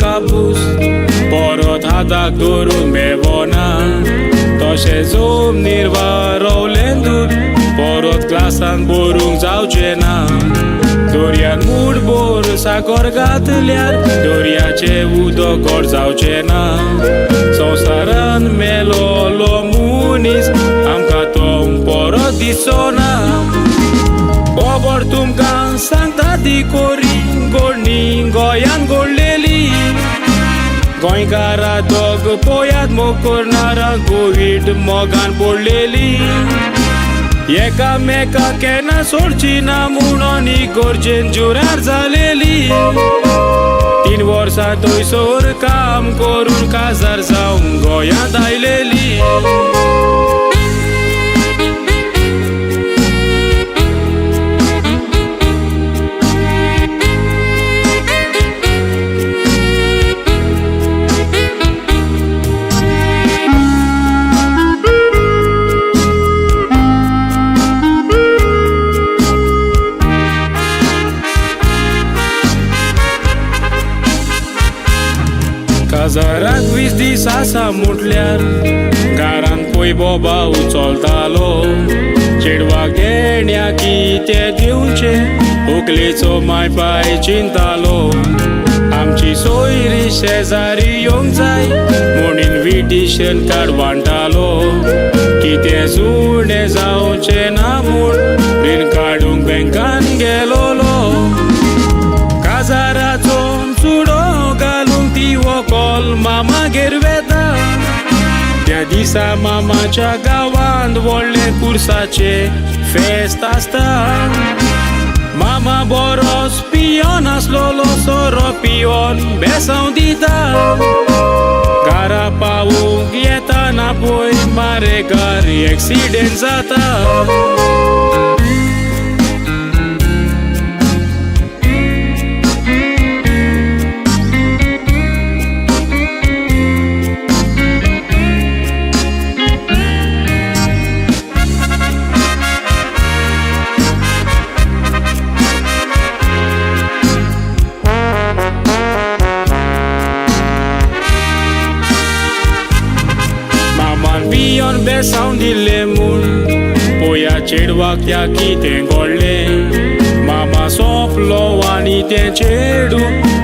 कापूस परत हाताक धरून मेवना तशें जमनीर वारवलें दूद परत ग्लासान भरूंक जावचें ना दर्यान मुठभर साकर घातल्यार दर्याचें उदक गोड जावचें ना संवसारान मेलोलो मनीस आमकां तो परत दिसना खबर तुमकां सांगता ती कोरी गोडणी गोंयान घडलेली गोंयकारां दोग पोयात मोग करनारा कोवीड मोगान पडलेली एकामेका केन्ना सोडची ना म्हणून ही गरजेन जुरार जालेली 3 वर्सां थंयसर काम करून काजार जावंक गोंयांत आयलेली काजाराक 20 दीस आसा म्हटल्यार घरान पळय बोबा उचलतालो चेडवाक घेण्या कितें दिवचे व्हंकलेचो माय पाय चिंतालो आमची सोयरी शेजारी येवंक जाय म्हूण इन्विटेशन कार्ड वांटालो कितें सुणें जावचें ना म्हूण रीण काडूंक बँकान गेलोलो काजाराचो चुडो घालूंक ती व्हंकल मामागेर वेता त्या दिसा मामाच्या गांवांत व्हडले कुर्साचे फेस्त आसता मामा बरोच पियोन आसलोलो सोरो पियोन बेसांव दिता घरा पावूंक येताना पळय मारेकार एक्सिडेंट जाता पियोन बेसांव दिल्ले म्हूण पळया चेडवाक त्या कितें घडलें मामा सोंपलो आनी तें चेडू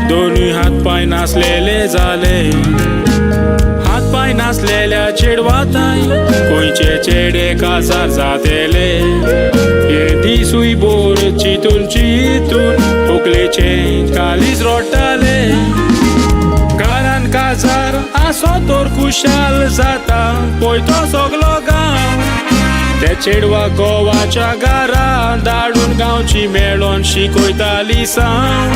दोनूय हात पांय नासलेले जाले हात पांय नासलेल्या चेडवाताय खंयचे चेडे काजार जातेले हे दिसूय बोर चिंतून चिंतून व्हंकलेचें कालीज रडटाले घरान काजार आसो तर खुशाल जाता पळय तो सगलो गांव ते चेडवा गोवाच्या घरा धाडून गांवची मेळोन शिकयताली सावन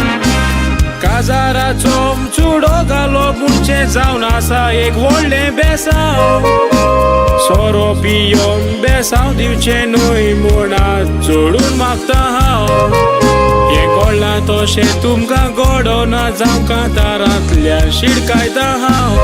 काजाराचो चुडो घालो बुणचें जावन आसा एक व्हडलें बेसांव सोरो पियोन बेसांव दिवचें न्हय म्हूण जोडून मागता हांव हे घडलां तशें तुमकां घडोना जावं कांतारांतल्यान शिडकायता हांव